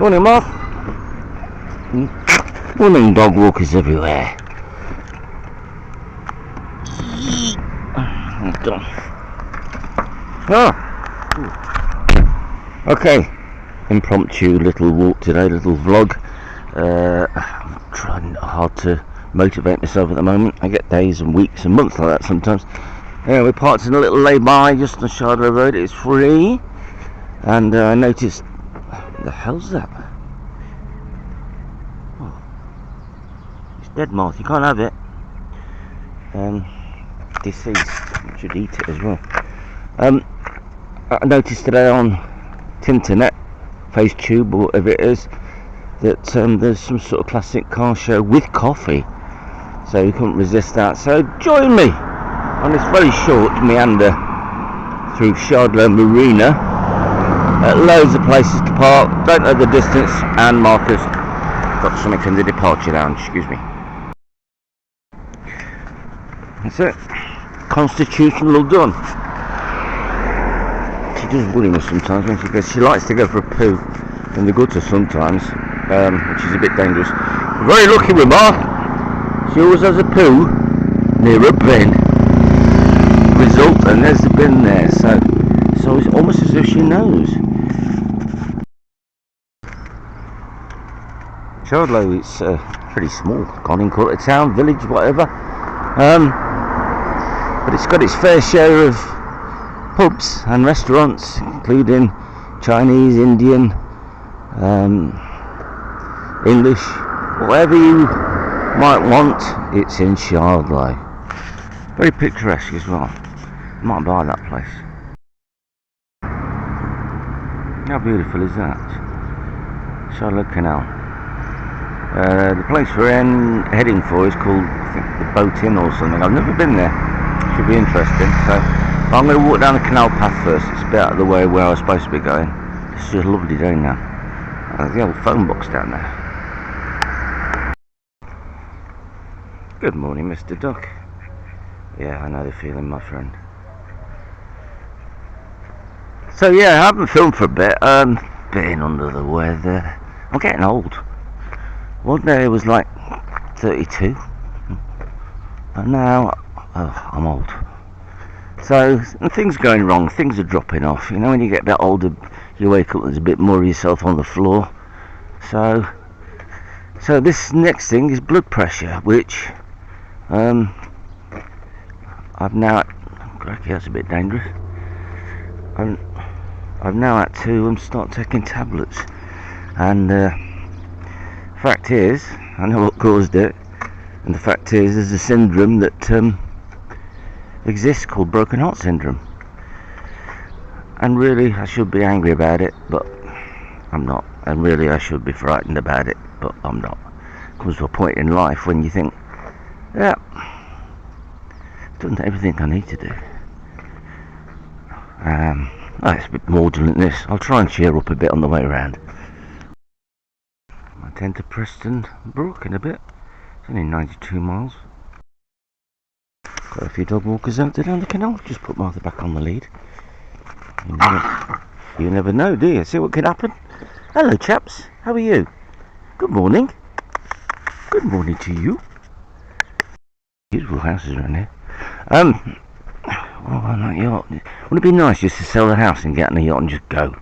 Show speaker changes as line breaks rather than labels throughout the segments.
Morning, Mark. Morning, dog walkers everywhere. Okay, impromptu little walk today, little vlog. I'm trying hard to motivate myself at the moment. I get days and weeks and months like that sometimes. We're parked in a little lay-by just on Shardlow Road. It's free, and I noticed, what the hell's that? Oh, it's dead moth. You can't have it. Deceased. I should eat it as well. I noticed today on Tinternet, FaceTube or whatever it is, that there's some sort of classic car show with coffee. So you couldn't resist that. So join me on this very short meander through Shardlow Marina. Loads of places to park, don't know the distance, and markers. Got something in the departure lounge, excuse me. That's it. Constitutional done. She does worry me sometimes when she goes. She likes to go for a poo in the gutter sometimes, which is a bit dangerous. Very lucky with Mark. She always has a poo near a bin. Result, and there's the bin there. So it's almost as if she knows. Shardlow, it's pretty small. Can't even call it a town, village, whatever. But it's got its fair share of pubs and restaurants, including Chinese, Indian, English, whatever you might want, it's in Shardlow. Very picturesque as well. Might buy that place. How beautiful is that? Shardlow Canal. The place we're heading for is called, I think, the Boat Inn or something. I've never been there. Should be interesting. So I'm going to walk down the canal path first. It's a bit out of the way where I was supposed to be going. It's just a lovely day now. The old phone box down there. Good morning, Mr. Duck. Yeah, I know the feeling, my friend. So yeah, I haven't filmed for a bit. Been under the weather. I'm getting old. One day it was like 32, and now I'm old. So things going wrong, things are dropping off. You know, when you get a bit older, you wake up, there's a bit more of yourself on the floor. So this next thing is blood pressure, which I've now. Cracky, that's a bit dangerous. I've now had to start taking tablets, and fact is, I know what caused it, and the fact is, there's a syndrome that exists called broken heart syndrome. And really, I should be angry about it, but I'm not. And really, I should be frightened about it, but I'm not. It comes to a point in life when you think, yeah, I've done everything I need to do. It's a bit maudlin this. I'll try and cheer up a bit on the way around. I tend to Preston Brook in a bit. It's only 92 miles. Got a few dog walkers out there down the canal. Just put Martha back on the lead. You never know, do you? See what could happen? Hello, chaps. How are you? Good morning. Good morning to you. Beautiful houses around here. On that yacht. Wouldn't it be nice just to sell the house and get on a yacht and just go?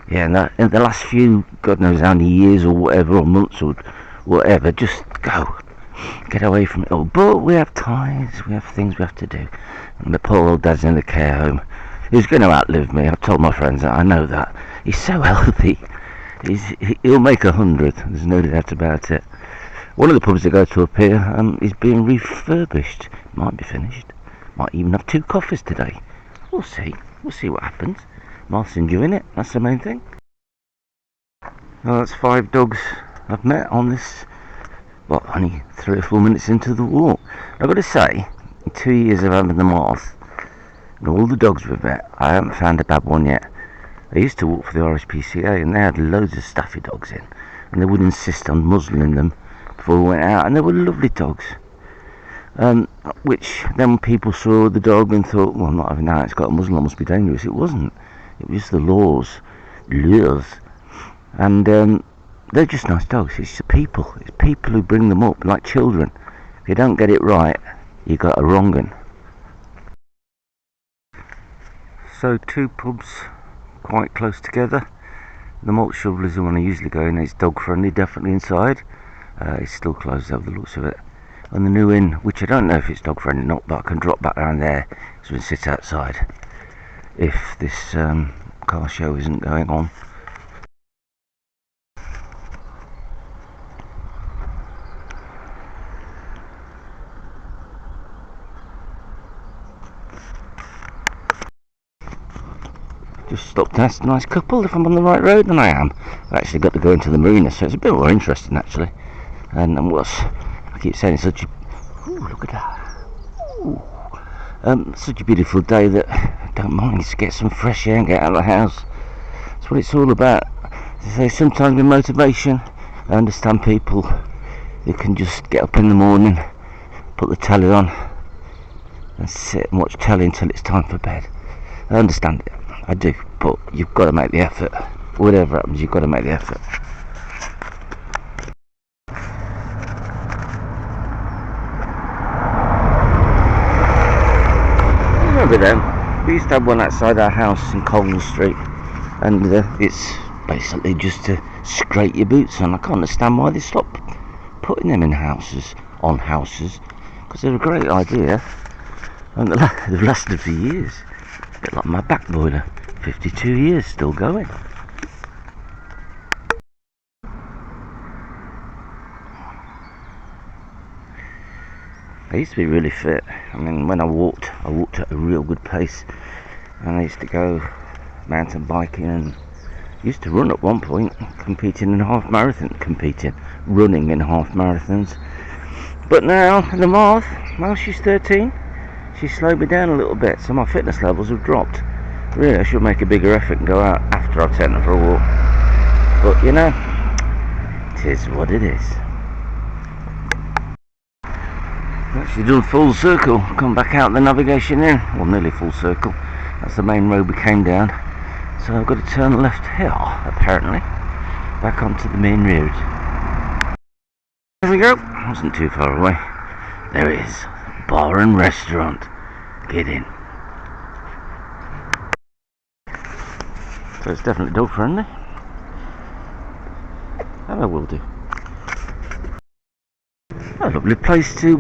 Yeah, in the last few, God knows how many years or whatever, or months or whatever, just go. Get away from it all. But we have ties, we have things we have to do. And the poor old dad's in the care home. He's going to outlive me. I've told my friends that. I know that. He's so healthy. He'll make 100. There's no doubt about it. One of the pubs that go to up here is being refurbished. Might be finished. Might even have 2 coffees today. We'll see. We'll see what happens. Martha's enjoying it. That's the main thing. Well, that's 5 dogs I've met on this, only 3 or 4 minutes into the walk. I've got to say, in 2 years of having the Moth, and all the dogs we've met, I haven't found a bad one yet. I used to walk for the RSPCA, and they had loads of staffy dogs in, and they would insist on muzzling them before we went out, and they were lovely dogs. Which then people saw the dog and thought, well, I'm not having that, it's got a muzzle, it must be dangerous. It wasn't. It was the laws. And they're just nice dogs. It's the people. It's people who bring them up like children. If you don't get it right, you got a wrong un. So 2 pubs quite close together. The Malt Shovel is the one I usually go in. It's dog friendly, definitely inside. It's still closed over the looks of it. And the New Inn, which I don't know if it's dog friendly or not, but I can drop back around there so we can sit outside if this car show isn't going on. Just stopped to ask a nice couple if I'm on the right road, and I am. I've actually got to go into the marina, so it's a bit more interesting actually. And what's, I keep saying, it's such a, ooh, look at that. Such a beautiful day that I don't mind to get some fresh air and get out of the house. That's what it's all about. So sometimes with motivation, I understand people who can just get up in the morning, put the telly on, and sit and watch telly until it's time for bed. I understand it. I do, but you've got to make the effort. Whatever happens, you've got to make the effort. Remember them? We used to have one outside our house in Colvin Street, and it's basically just to scrape your boots on. I can't understand why they stopped putting them in houses, because they're a great idea, and they've lasted for years. A bit like my back boiler, 52 years, still going. I used to be really fit. I mean, when I walked at a real good pace, and I used to go mountain biking and used to run at one point, running in half marathons. But now, the Marth, well, she's 13. She slowed me down a little bit, so my fitness levels have dropped. Really, I should make a bigger effort and go out after I've taken her for a walk. But you know, it is what it is. Actually done full circle, come back out the navigation in, well, nearly full circle. That's the main road we came down. So I've got to turn left here, apparently, back onto the main road. There we go, wasn't too far away. There it is. Bar and restaurant. Get in. So it's definitely dog friendly. And I will do. A lovely place to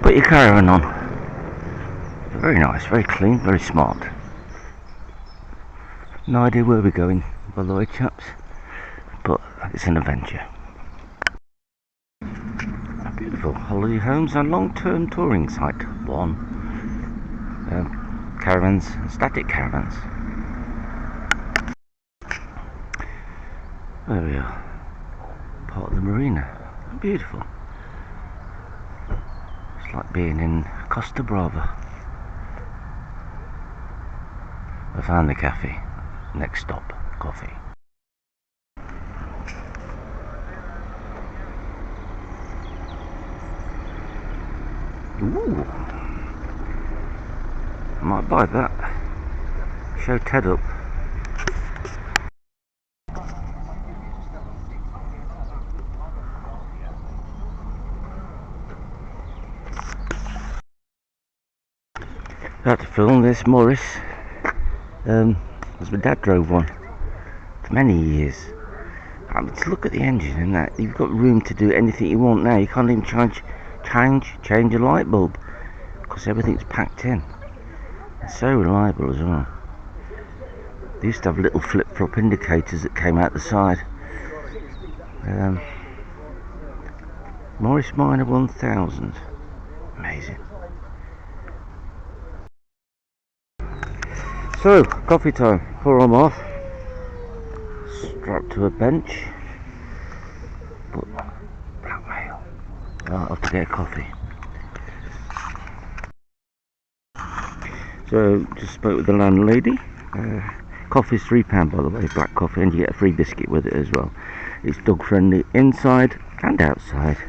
put your caravan on. Very nice, very clean, very smart. No idea where we're going, by the way, chaps, but it's an adventure. Beautiful holiday homes and long-term touring site. Caravans, static caravans. There we are. Part of the marina. Beautiful. It's like being in Costa Brava. I found the cafe. Next stop, coffee. Ooh, I might buy that. Show Ted up. I had to film this Morris, because my dad drove one for many years. To look at the engine and that, you've got room to do anything you want now. You can't even change a light bulb because everything's packed in. It's so reliable as well. They used to have little flip-flop indicators that came out the side. Morris Minor 1000. Amazing. So, coffee time. Pour them off. Strapped to a bench. But blackmail. I'll have to get a coffee. So, just spoke with the landlady. Coffee's £3 by the way, black coffee, and you get a free biscuit with it as well. It's dog friendly inside and outside.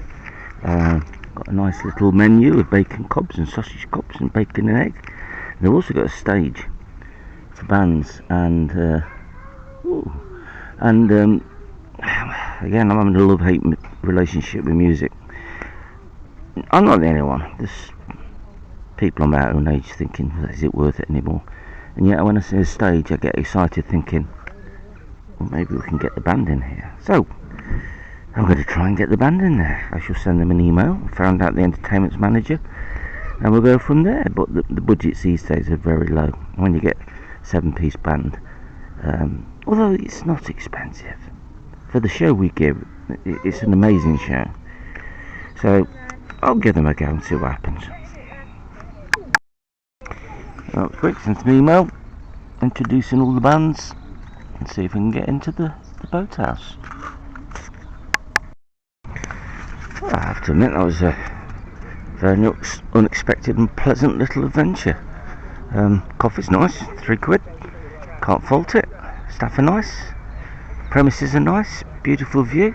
Got a nice little menu with bacon cobs and sausage cobs and bacon and egg. And they've also got a stage for bands and again, I'm having a love-hate relationship with music. I'm not the only one. There's people on my own age thinking, is it worth it anymore? And yet when I see a stage, I get excited thinking, well, maybe we can get the band in here. So I'm going to try and get the band in there. I shall send them an email, found out the entertainment's manager, and we'll go from there. But the budgets these days are very low when you get 7-piece band. Although it's not expensive for the show we give, it's an amazing show. So I'll give them a go and see what happens. Quick, send an email introducing all the bands and see if we can get into the boathouse. Well, I have to admit that was a very unexpected and pleasant little adventure. Coffee's nice, £3. Can't fault it. Staff are nice. Premises are nice. Beautiful view.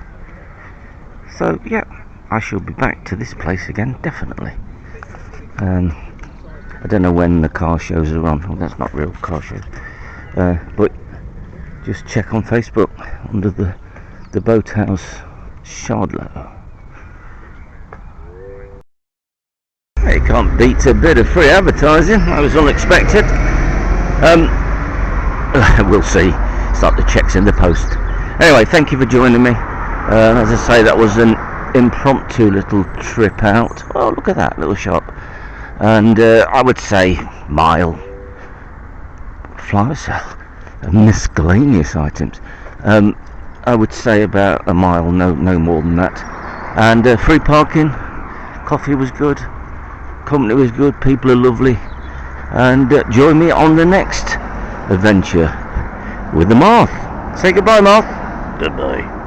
So yeah, I shall be back to this place again, definitely. I don't know when the car shows are on. Well, that's not real car shows. But just check on Facebook under the Boathouse Shardlow. You can't beat a bit of free advertising. That was unexpected. We'll see. Start the checks in the post. Anyway, thank you for joining me. As I say, that was an impromptu little trip out. Oh, look at that little shop. And I would say mile. Flower sale. Miscellaneous items. I would say about a mile, no more than that. And free parking. Coffee was good. Company was good. People are lovely. And join me on the next adventure with the Marth. Say goodbye, Marth. Goodbye.